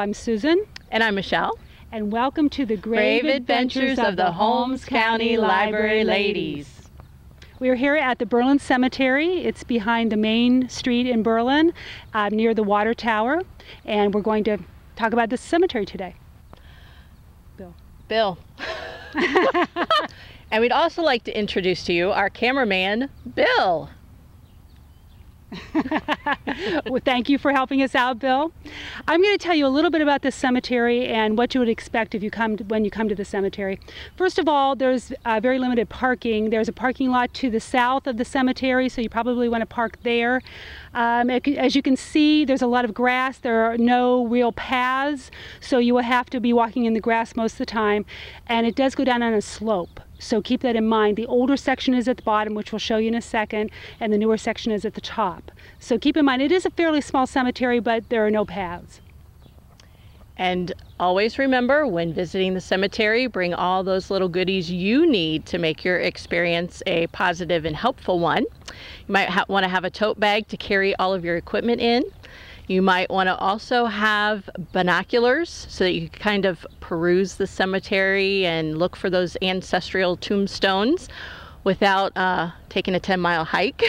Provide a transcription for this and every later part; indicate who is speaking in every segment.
Speaker 1: I'm Susan.
Speaker 2: And I'm Michelle.
Speaker 1: And welcome to the
Speaker 2: Grave Adventures of the Holmes County Library Ladies.
Speaker 1: We are here at the Berlin Cemetery. It's behind the main street in Berlin, near the water tower. And we're going to talk about this cemetery today.
Speaker 2: Bill. And we'd also like to introduce to you our cameraman, Bill.
Speaker 1: Well, thank you for helping us out, Bill. I'm going to tell you a little bit about this cemetery and what you would expect if you when you come to the cemetery. First of all, there's very limited parking. There's a parking lot to the south of the cemetery, so you probably want to park there. As you can see, there's a lot of grass. There are no real paths, so you will have to be walking in the grass most of the time, and it does go down on a slope. So keep that in mind. The older section is at the bottom, which we'll show you in a second, and the newer section is at the top. So keep in mind, it is a fairly small cemetery, but there are no paths.
Speaker 2: And always remember, when visiting the cemetery, bring all those little goodies you need to make your experience a positive and helpful one. You might want to have a tote bag to carry all of your equipment in. You might want to also have binoculars so that you can kind of peruse the cemetery and look for those ancestral tombstones without taking a 10-mile hike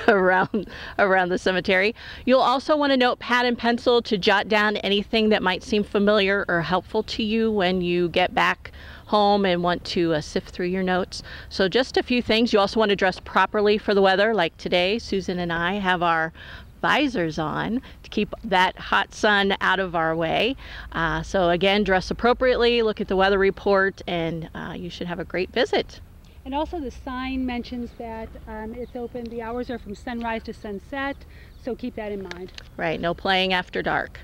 Speaker 2: around the cemetery. You'll also want a notepad and pencil to jot down anything that might seem familiar or helpful to you when you get back home and want to sift through your notes. So just a few things. You also want to dress properly for the weather. Like today, Susan and I have our visors on to keep that hot sun out of our way. So again, dress appropriately, look at the weather report, and you should have a great visit.
Speaker 1: And also the sign mentions that it's open, the hours are from sunrise to sunset, so keep that in mind.
Speaker 2: Right, no playing after dark.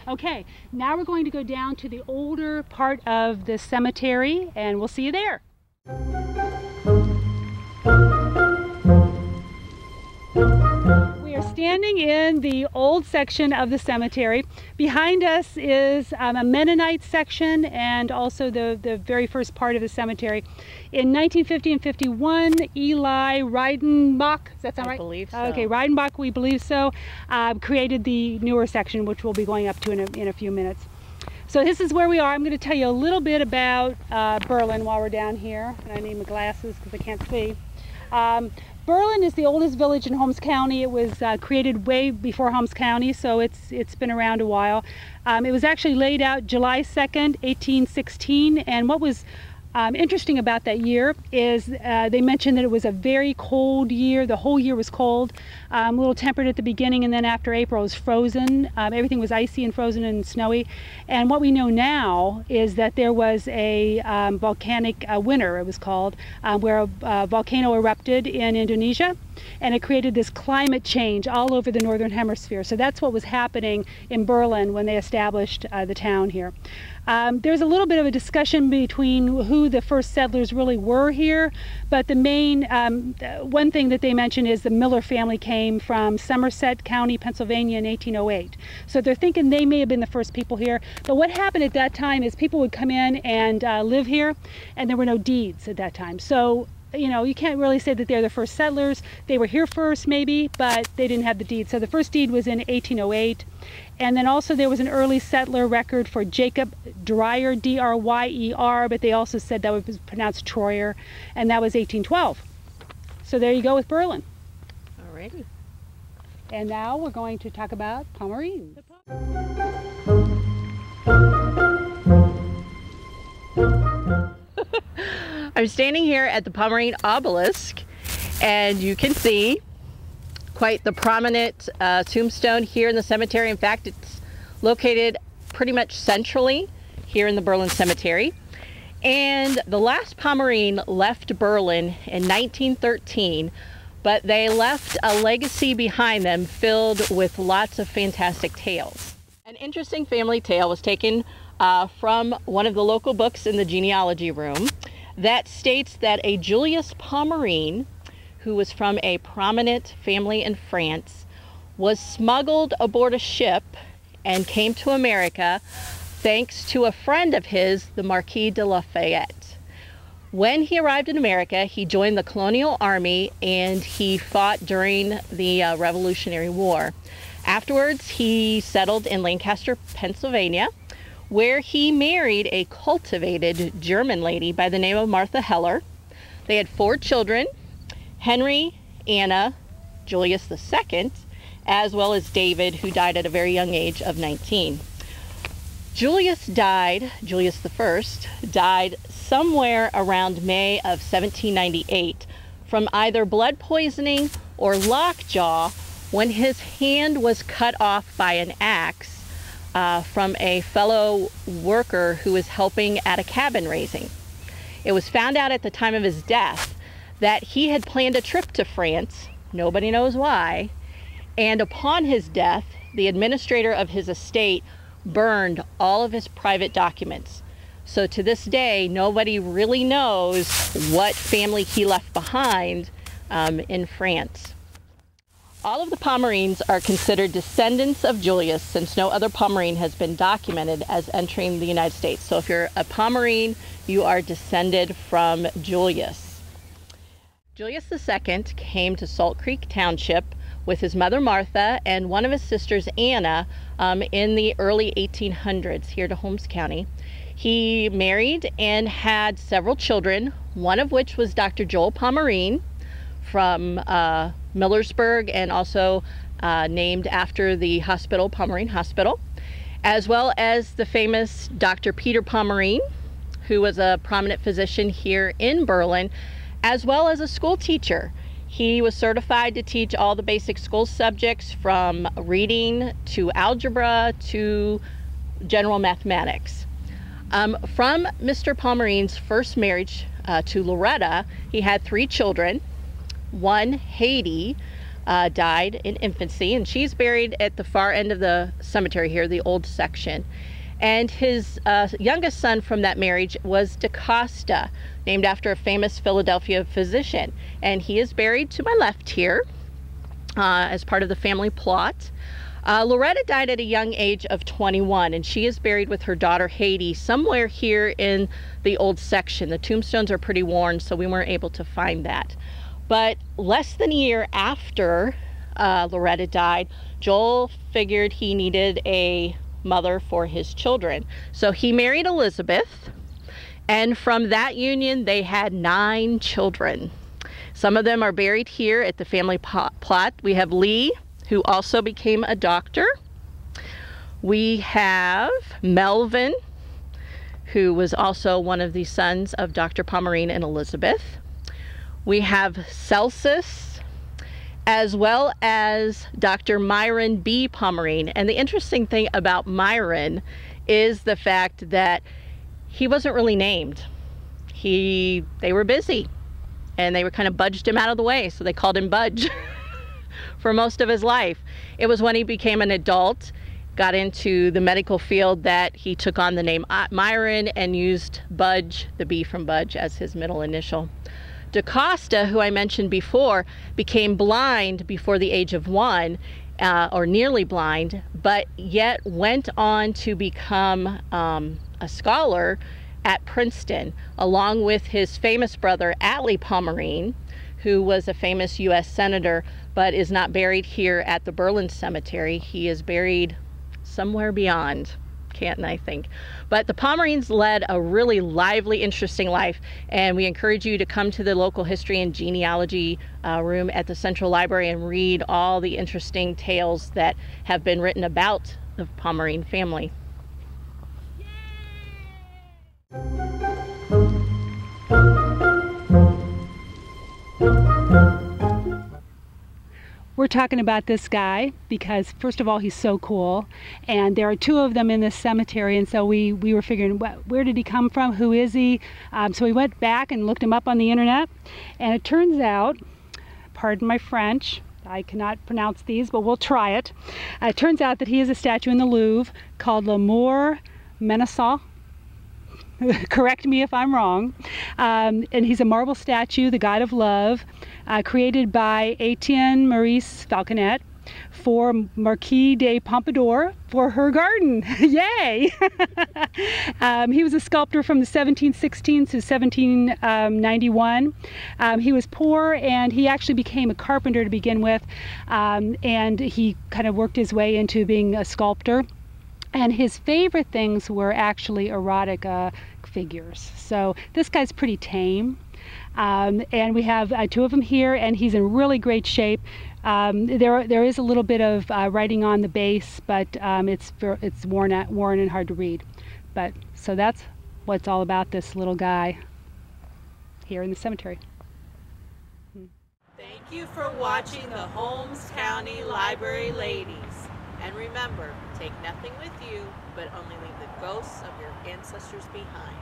Speaker 1: Okay, now we're going to go down to the older part of the cemetery, and we'll see you there. We are standing in the old section of the cemetery. Behind us is a Mennonite section and also the very first part of the cemetery. In 1950 and 51, Eli Reidenbach, does that sound right?
Speaker 2: I believe so.
Speaker 1: Okay, Reidenbach, we believe so, created the newer section, which we'll be going up to in a few minutes. So this is where we are. I'm going to tell you a little bit about Berlin while we're down here. And I need my glasses because I can't see. Berlin is the oldest village in Holmes County. It was created way before Holmes County, so it's been around a while. It was actually laid out July 2nd, 1816, and what was interesting about that year is they mentioned that it was a very cold year. The whole year was cold, a little temperate at the beginning, and then after April it was frozen. Everything was icy and frozen and snowy. And what we know now is that there was a volcanic winter, it was called, where a volcano erupted in Indonesia, and it created this climate change all over the northern hemisphere. So that's what was happening in Berlin when they established the town here. There's a little bit of a discussion between who the first settlers really were here, but the main one thing that they mention is the Miller family came from Somerset County, Pennsylvania in 1808. So they're thinking they may have been the first people here. But what happened at that time is people would come in and live here, and there were no deeds at that time. So you know, you can't really say that they're the first settlers. They were here first maybe, but they didn't have the deed. So the first deed was in 1808. And then also there was an early settler record for Jacob Dreyer, D-R-Y-E-R, but they also said that was pronounced Troyer, and that was 1812. So there you go with Berlin.
Speaker 2: Alrighty.
Speaker 1: And now we're going to talk about Pomerene.
Speaker 2: I'm standing here at the Pomerene obelisk, and you can see quite the prominent tombstone here in the cemetery. In fact, it's located pretty much centrally here in the Berlin Cemetery. And the last Pomerene left Berlin in 1913, but they left a legacy behind them filled with lots of fantastic tales. An interesting family tale was taken from one of the local books in the genealogy room that states that a Julius Pomerene, who was from a prominent family in France, was smuggled aboard a ship and came to America thanks to a friend of his, the Marquis de Lafayette. When he arrived in America, he joined the colonial army and he fought during the Revolutionary War. Afterwards, he settled in Lancaster, Pennsylvania, where he married a cultivated German lady by the name of Martha Heller. They had 4 children, Henry, Anna, Julius II, as well as David, who died at a very young age of 19. Julius I died somewhere around May of 1798 from either blood poisoning or lockjaw when his hand was cut off by an axe from a fellow worker who was helping at a cabin raising. It was found out at the time of his death that he had planned a trip to France, nobody knows why, and upon his death, the administrator of his estate burned all of his private documents. So to this day, nobody really knows what family he left behind in France. All of the Pomerines are considered descendants of Julius, since no other Pomerine has been documented as entering the United States. So if you're a Pomerine, you are descended from Julius. Julius II came to Salt Creek Township with his mother Martha and one of his sisters Anna in the early 1800s here to Holmes County. He married and had several children, one of which was Dr. Joel Pomerine from Millersburg, and also named after the hospital, Pomerine Hospital, as well as the famous Dr. Peter Pomerine, who was a prominent physician here in Berlin, as well as a school teacher. He was certified to teach all the basic school subjects from reading to algebra to general mathematics. From Mr. Pomerine's first marriage to Loretta, he had 3 children. One, Haiti, died in infancy, and she's buried at the far end of the cemetery here, the old section. And his youngest son from that marriage was DaCosta, named after a famous Philadelphia physician. And he is buried to my left here as part of the family plot. Loretta died at a young age of 21, and she is buried with her daughter Haiti somewhere here in the old section. The tombstones are pretty worn, so we weren't able to find that. But less than a year after Loretta died, Joel figured he needed a mother for his children. So he married Elizabeth, and from that union they had 9 children. Some of them are buried here at the family plot. We have Lee, who also became a doctor. We have Melvin, who was also one of the sons of Dr. Pomerine and Elizabeth. We have Celsus, as well as Dr. Myron B. Pomerine. And the interesting thing about Myron is the fact that he wasn't really named. They were busy, and they were kind of budged him out of the way, so they called him Budge for most of his life. It was when he became an adult, got into the medical field, that he took on the name Myron and used Budge, the B from Budge, as his middle initial. DaCosta, who I mentioned before, became blind before the age of 1, or nearly blind, but yet went on to become a scholar at Princeton, along with his famous brother Atlee Pomerine, who was a famous U.S. senator, but is not buried here at the Berlin Cemetery. He is buried somewhere beyond Canton, I think. But the Pomerines led a really lively, interesting life, and we encourage you to come to the local history and genealogy room at the Central Library and read all the interesting tales that have been written about the Pomerine family.
Speaker 1: We're talking about this guy because, first of all, he's so cool, and there are 2 of them in this cemetery, and so we were figuring, where did he come from, who is he? So we went back and looked him up on the internet, and it turns out, pardon my French, I cannot pronounce these, but we'll try it. It turns out that he is a statue in the Louvre called L'Amour Menaçant. Correct me if I'm wrong. And he's a marble statue, the god of love, created by Etienne Maurice Falconet. for Marquis de Pompadour for her garden. Yay! He was a sculptor from the 1716 to 1791. He was poor, and he actually became a carpenter to begin with, and he kind of worked his way into being a sculptor. And his favorite things were actually erotic figures. So this guy's pretty tame. And we have two of them here, and he's in really great shape. There is a little bit of writing on the base, but it's worn and hard to read. But so that's what's all about this little guy here in the cemetery.
Speaker 2: Thank you for watching the Holmes County Library Ladies. And remember, take nothing with you, but only leave the ghosts of your ancestors behind.